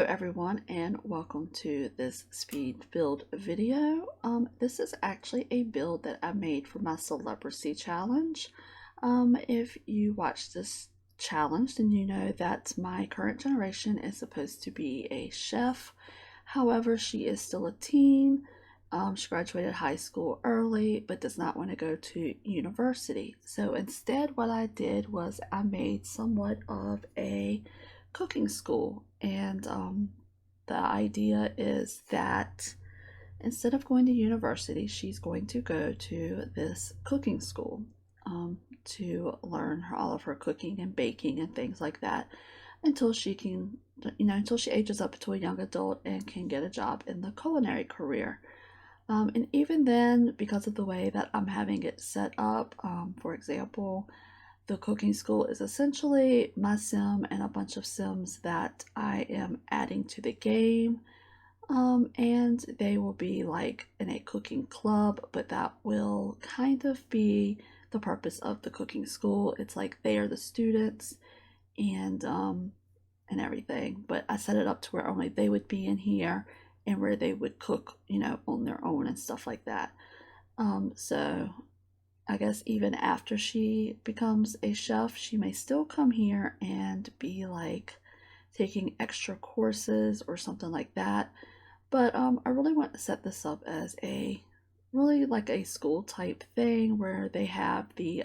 everyone, and welcome to this speed build video. This is actually a build that I made for my Celebracy challenge. If you watch this challenge, then you know that my current generation is supposed to be a chef. However, she is still a teen. She graduated high school early, but does not want to go to university. So instead, what I did was I made somewhat of a cooking school, and the idea is that instead of going to university, she's going to go to this cooking school to learn all of her cooking and baking and things like that until she can, until she ages up to a young adult and can get a job in the culinary career. And even then, because of the way that I'm having it set up, for example, the cooking school is essentially my sim and a bunch of sims that I am adding to the game. And they will be like in a cooking club, but that will kind of be the purpose of the cooking school. It's like they are the students and everything, but I set it up to where only they would be in here and where they would cook, on their own and stuff like that. So I guess even after she becomes a chef, she may still come here and be like taking extra courses or something like that. But I really want to set this up as a really like a school type thing where they have the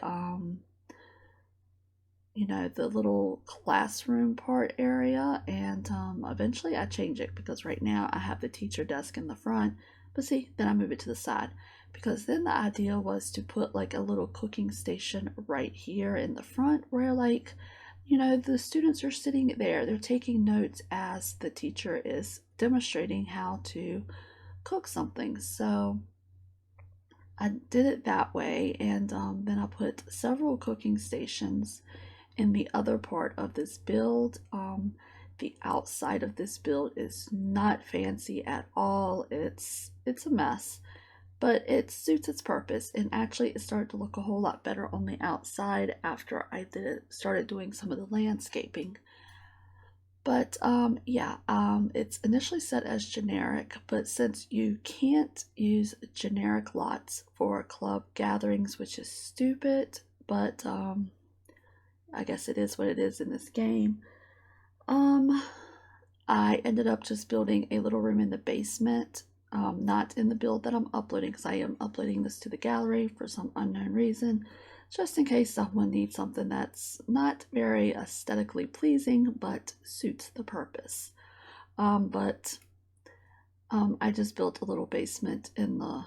the little classroom part area, and eventually I change it because right now I have the teacher desk in the front, but see, then I move it to the side because then the idea was to put like a little cooking station right here in the front where the students are sitting there, they're taking notes as the teacher is demonstrating how to cook something. So I did it that way, and then I put several cooking stations in the other part of this build. The outside of this build is not fancy at all. It's a mess, but it suits its purpose, and actually it started to look a whole lot better on the outside after I started doing some of the landscaping. But it's initially set as generic, but since you can't use generic lots for club gatherings, which is stupid, but I guess it is what it is in this game. I ended up just building a little room in the basement, not in the build that I'm uploading because I am uploading this to the gallery for some unknown reason, just in case someone needs something that's not very aesthetically pleasing but suits the purpose. I just built a little basement in the,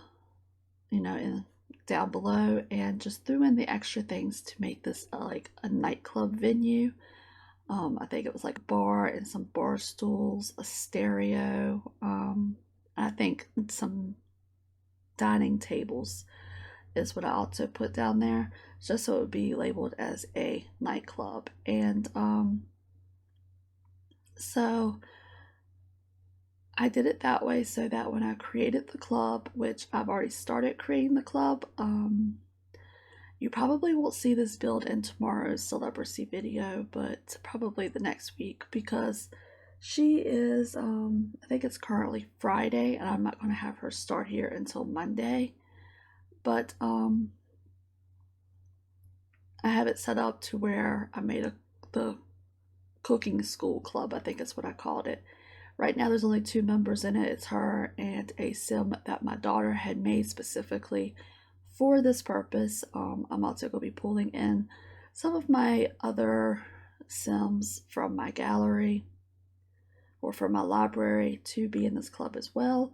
in down below, and just threw in the extra things to make this like a nightclub venue. I think it was like a bar and some bar stools, a stereo, I think some dining tables is what I also put down there, just so it would be labeled as a nightclub. And so I did it that way so that when I created the club, which I've already started creating the club, you probably won't see this build in tomorrow's Celebracy video, but probably the next week, because she is, I think it's currently Friday, and I'm not going to have her start here until Monday. But I have it set up to where I made the cooking school club, I think is what I called it. Right now there's only 2 members in it. It's her and a sim that my daughter had made specifically for this purpose. I'm also going to be pulling in some of my other sims from my gallery or from my library to be in this club as well.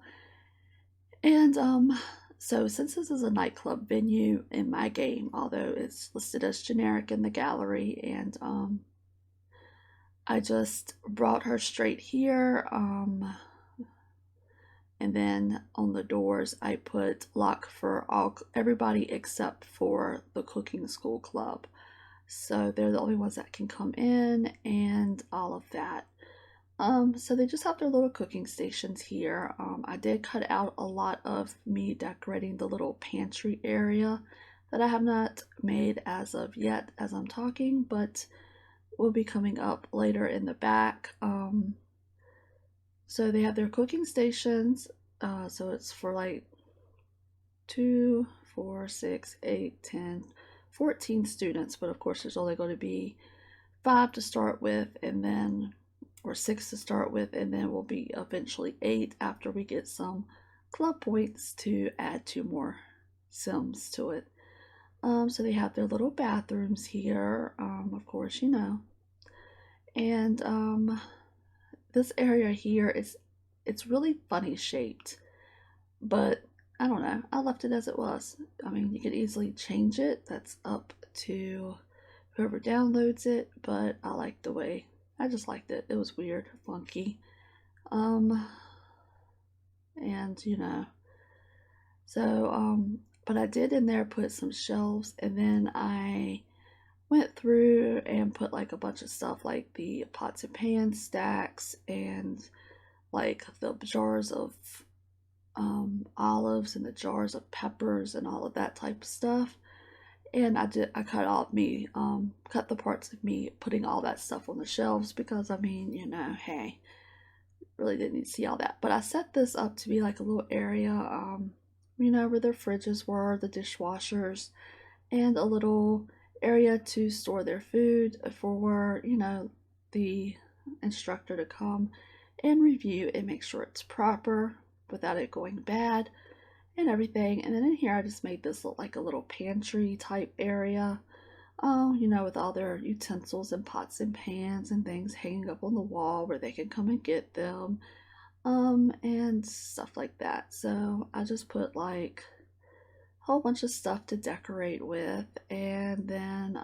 And so since this is a nightclub venue in my game, although it's listed as generic in the gallery, and I just brought her straight here, and then on the doors I put lock for everybody except for the cooking school club, so they're the only ones that can come in and all of that. So they just have their little cooking stations here. I did cut out a lot of me decorating the little pantry area that I have not made as of yet as I'm talking, but will be coming up later in the back. So they have their cooking stations. So it's for like 2, 4, 6, 8, 10, 14 students, but of course there's only going to be 5 to start with, and then, or 6 to start with, and then will be eventually 8 after we get some club points to add 2 more SIMS to it. So they have their little bathrooms here, of course, you know. And this area here it's really funny shaped, but I don't know. I left it as it was. I mean, you could easily change it. That's up to whoever downloads it, but I like the way, I just liked it. It was weird, funky. And you know, so but I did in there put some shelves, and then I went through and put like a bunch of stuff like the pots and pans stacks, and like the jars of olives and the jars of peppers and all of that type of stuff. And I cut the parts of me putting all that stuff on the shelves, because I mean, you know, hey, really didn't need to see all that. But I set this up to be like a little area, you know, where their fridges were, the dishwashers, and a little area to store their food for, you know, the instructor to come and review and make sure it's proper without it going bad and everything. And then in here I just made this look like a little pantry type area, you know, with all their utensils and pots and pans and things hanging up on the wall where they can come and get them, and stuff like that. So I just put like a whole bunch of stuff to decorate with, and then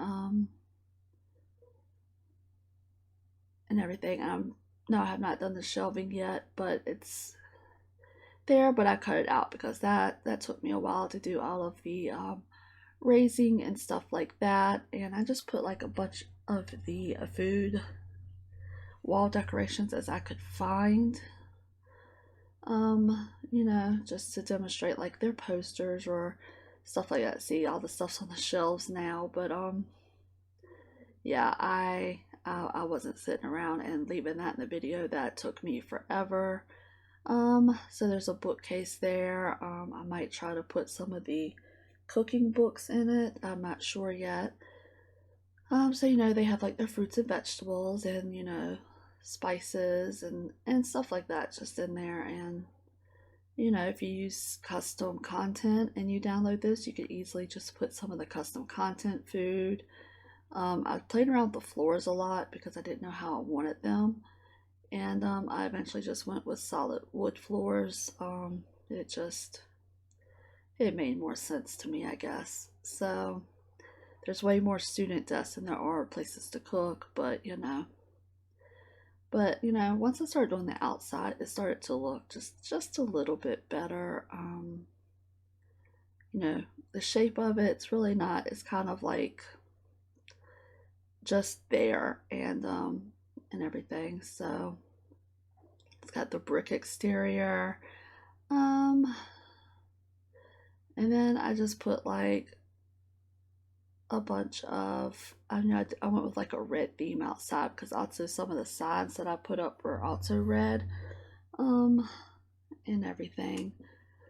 and everything. No, I have not done the shelving yet, but it's there. But I cut it out because that took me a while to do all of the raising and stuff like that. And I just put like a bunch of the food wall decorations as I could find, you know, just to demonstrate like their posters or stuff like that. See, all the stuff's on the shelves now, but yeah, I wasn't sitting around and leaving that in the video. That took me forever. So there's a bookcase there. I might try to put some of the cooking books in it. I'm not sure yet. So you know, they have like their fruits and vegetables, and you know, spices and stuff like that just in there. And you know, if you use custom content and you download this, you could easily just put some of the custom content food. I played around with the floors a lot because I didn't know how I wanted them, and I eventually just went with solid wood floors. It made more sense to me, I guess. So there's way more student desks than there are places to cook, but you know. But you know, once I started doing the outside, it started to look just a little bit better. You know, the shape of it's really not. It's kind of like just there, and everything. So it's got the brick exterior. And then I just put like a bunch of, I know I went with like a red theme outside because also some of the signs that I put up were also red, and everything.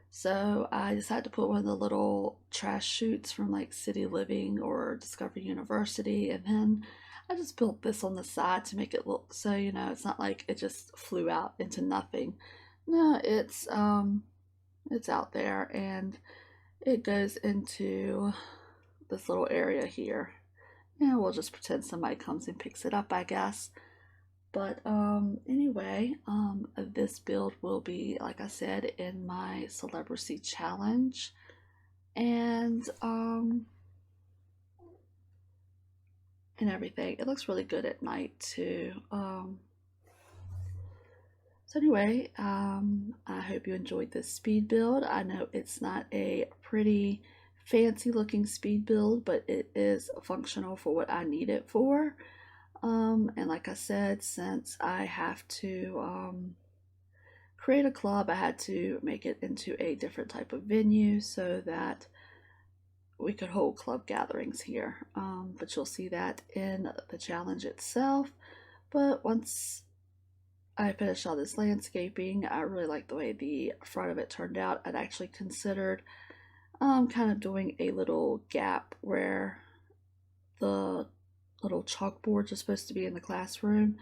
So I decided to put one of the little trash chutes from like City Living or Discovery University, and then I just built this on the side to make it look, so you know, it's not like it just flew out into nothing. No, it's out there, and it goes into this little area here. And we'll just pretend somebody comes and picks it up, I guess. But anyway, this build will be, like I said, in my Celebracy challenge. And everything. It looks really good at night too. So anyway, I hope you enjoyed this speed build. I know it's not a pretty fancy looking speed build, but it is functional for what I need it for. And like I said, since I have to create a club, I had to make it into a different type of venue so that we could hold club gatherings here. But you'll see that in the challenge itself. But once I finished all this landscaping. I really like the way the front of it turned out. I'd actually considered kind of doing a little gap where the little chalkboards are supposed to be in the classroom,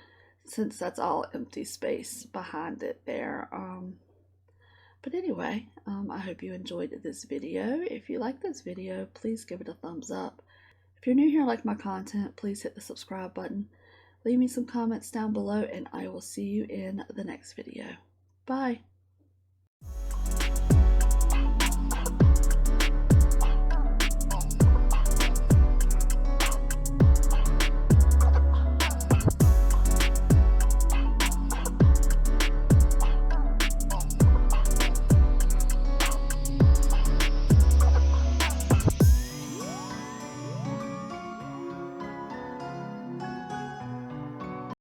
since that's all empty space behind it there. But anyway, I hope you enjoyed this video. If you like this video, please give it a thumbs up. If you're new here and like my content, please hit the subscribe button. Leave me some comments down below, and I will see you in the next video. Bye!